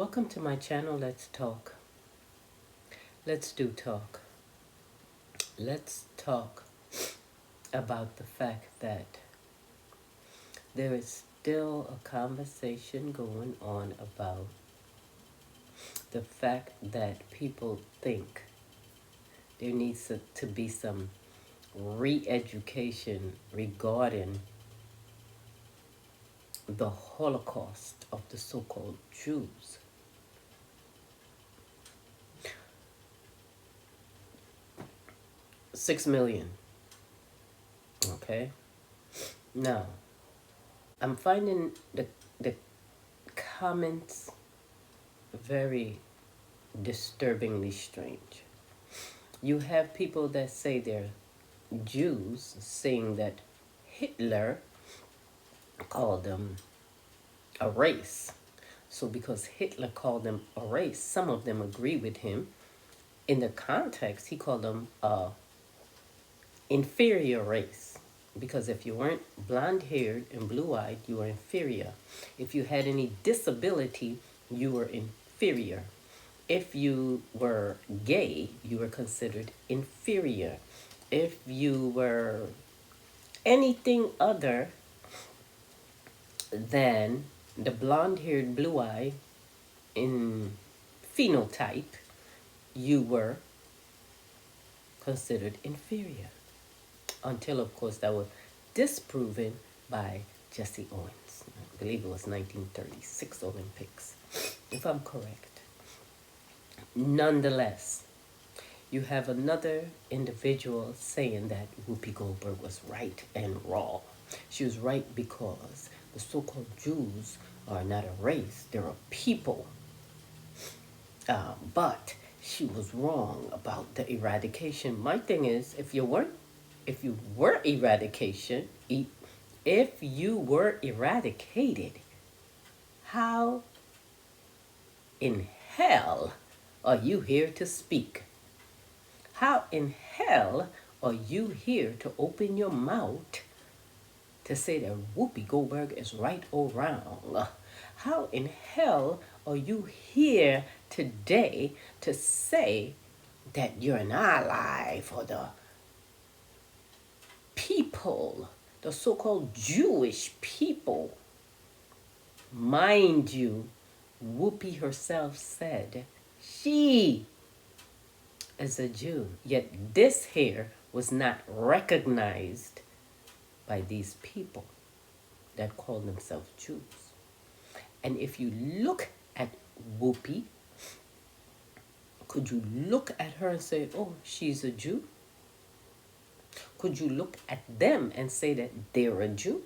Welcome to my channel. Let's talk. Let's do talk. Let's talk about the fact that there is still a conversation going on about the fact that people think there needs to be some re-education regarding the Holocaust of the so-called Jews. $6 million. Okay. Now, I'm finding the comments very disturbingly strange. You have people that say they're Jews saying that Hitler called them a race. So because Hitler called them a race, some of them agree with him. In the context, he called them a inferior race. Because if you weren't blonde-haired and blue-eyed, you were inferior. If you had any disability, you were inferior. If you were gay, you were considered inferior. If you were anything other than the blonde-haired, blue-eyed in phenotype, you were considered inferior. Until, of course, that was disproven by Jesse Owens. I believe it was 1936 Olympics, if I'm correct. Nonetheless, you have another individual saying that Whoopi Goldberg was right and wrong. She was right because the so-called Jews are not a race, they're a people. But she was wrong about the eradication. My thing is, if you were eradicated, how in hell are you here to speak? How in hell are you here to open your mouth to say that Whoopi Goldberg is right or wrong? How in hell are you here today to say that you're an ally for the people, the so-called Jewish people? Mind you, Whoopi herself said she is a Jew, yet this here was not recognized by these people that call themselves Jews. And if you look at Whoopi, could you look at her and say, oh, she's a Jew? Could you look at them and say that they're a Jew?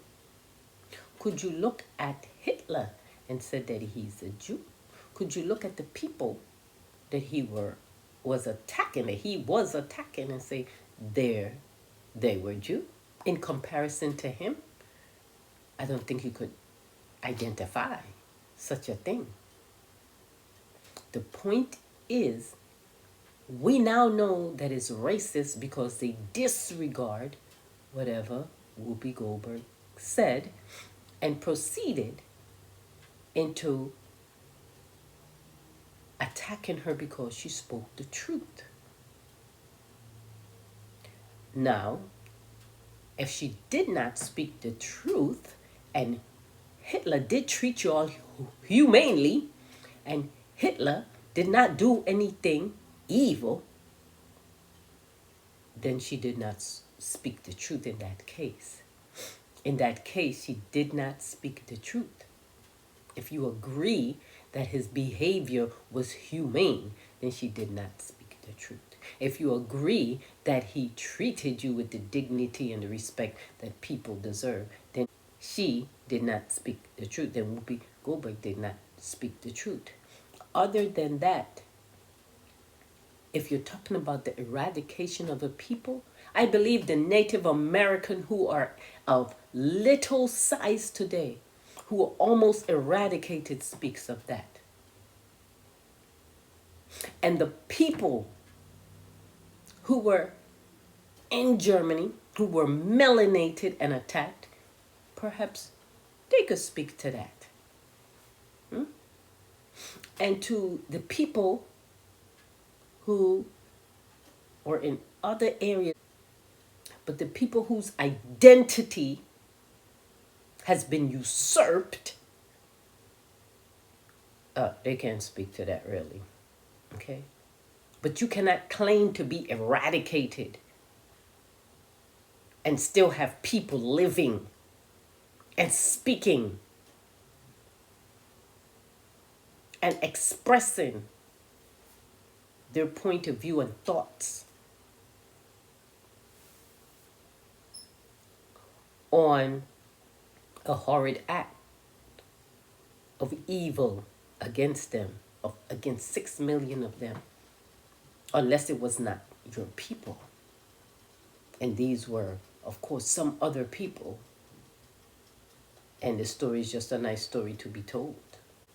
Could you look at Hitler and say that he's a Jew? Could you look at the people that he was attacking and say they were Jew? In comparison to him, I don't think you could identify such a thing. The point is, we now know that it's racist because they disregard whatever Whoopi Goldberg said and proceeded into attacking her because she spoke the truth. Now, if she did not speak the truth and Hitler did treat you all humanely and Hitler did not do anything evil, then she did not speak the truth in that case. In that case, she did not speak the truth. If you agree that his behavior was humane, then she did not speak the truth. If you agree that he treated you with the dignity and the respect that people deserve, then she did not speak the truth. Then Whoopi Goldberg did not speak the truth. Other than that, if you're talking about the eradication of a people, I believe the Native American who are of little size today, who are almost eradicated, speaks of that. And the people who were in Germany, who were melanated and attacked, perhaps they could speak to that. And to the people who are in other areas, but the people whose identity has been usurped, they can't speak to that really. Okay? But you cannot claim to be eradicated and still have people living and speaking and expressing their point of view and thoughts on a horrid act of evil against them, against 6 million of them, unless it was not your people. And these were, of course, some other people. And the story is just a nice story to be told.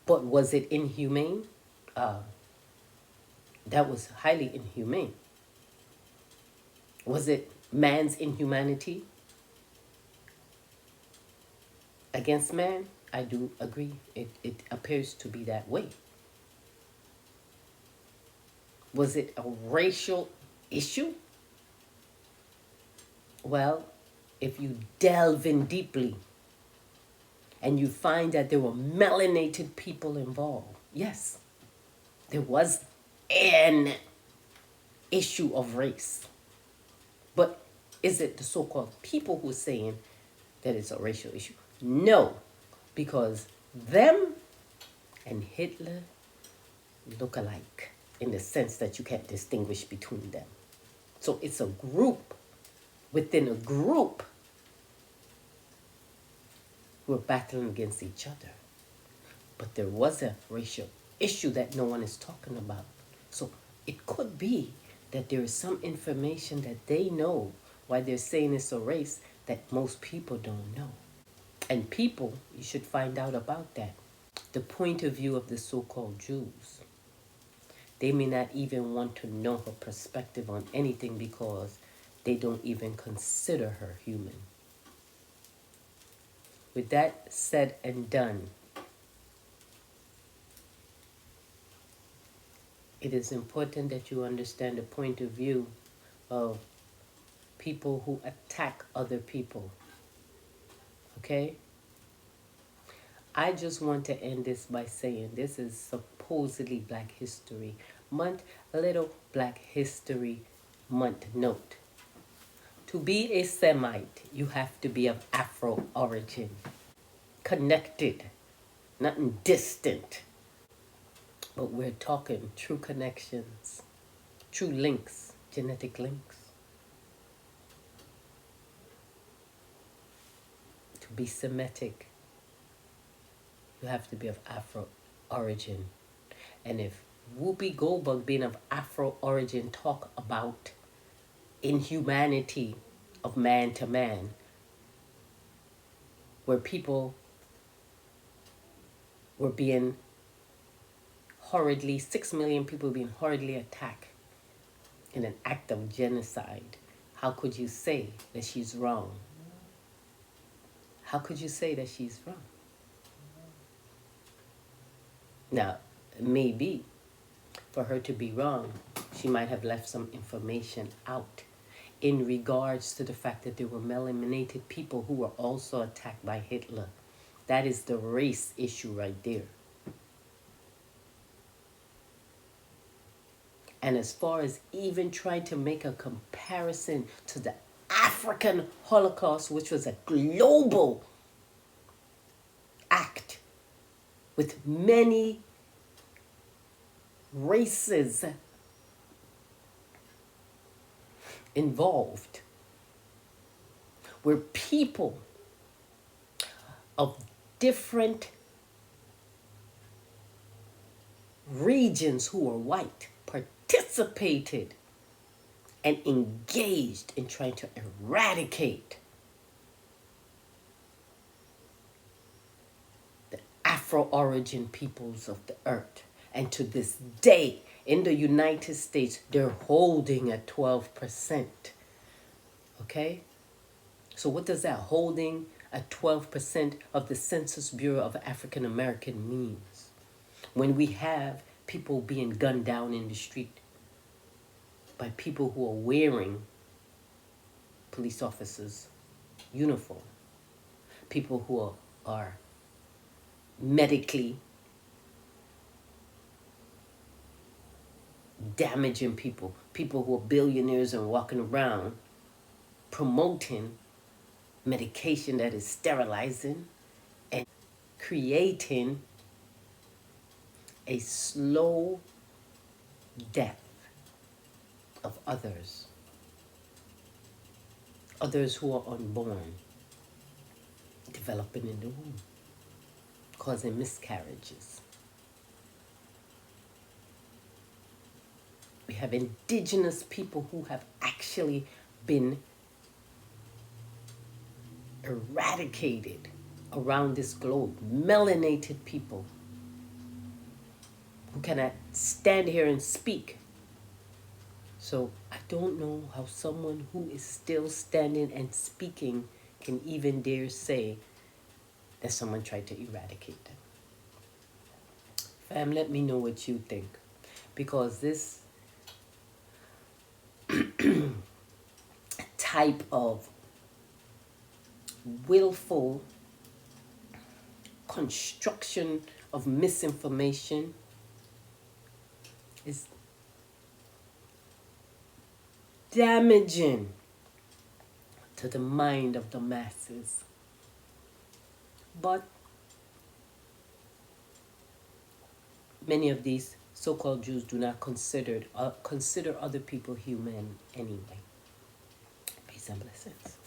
But was it inhumane? That was highly inhumane. Was it man's inhumanity against man? I do agree. It appears to be that way. Was it a racial issue? Well, if you delve in deeply and you find that there were melanated people involved, yes, there was an issue of race. But is it the so-called people who are saying that it's a racial issue? No, because them and Hitler look alike in the sense that you can't distinguish between them. So it's a group within a group who are battling against each other. But there was a racial issue that no one is talking about. So it could be that there is some information that they know why they're saying it's a race that most people don't know. And people, you should find out about that. The point of view of the so-called Jews. They may not even want to know her perspective on anything because they don't even consider her human. With that said and done, it is important that you understand the point of view of people who attack other people. Okay? I just want to end this by saying this is supposedly Black History Month, a little Black History Month note. To be a Semite, you have to be of Afro origin, connected, nothing distant. But we're talking true connections, true links, genetic links. To be Semitic, you have to be of Afro origin. And if Whoopi Goldberg being of Afro origin talk about inhumanity of man to man, where people were being horridly, 6 million people being horridly attacked in an act of genocide, how could you say that she's wrong? How could you say that she's wrong? Now, maybe for her to be wrong, she might have left some information out in regards to the fact that there were melanated people who were also attacked by Hitler. That is the race issue right there. And as far as even trying to make a comparison to the African Holocaust, which was a global act with many races involved, where people of different regions who were white participated and engaged in trying to eradicate the Afro origin peoples of the earth. And to this day, in the United States, they're holding at 12%. Okay? So what does that holding at 12% of the Census Bureau of African American means? When we have people being gunned down in the street by people who are wearing police officers' uniform, people who are medically damaging people, people who are billionaires and walking around promoting medication that is sterilizing and creating a slow death of others who are unborn, developing in the womb, causing miscarriages. We have indigenous people who have actually been eradicated around this globe, melanated people who cannot stand here and speak. So I don't know how someone who is still standing and speaking can even dare say that someone tried to eradicate them. Fam, let me know what you think. Because this type of willful construction of misinformation is damaging to the mind of the masses. But many of these so-called Jews do not consider other people human anyway. Peace and blessings.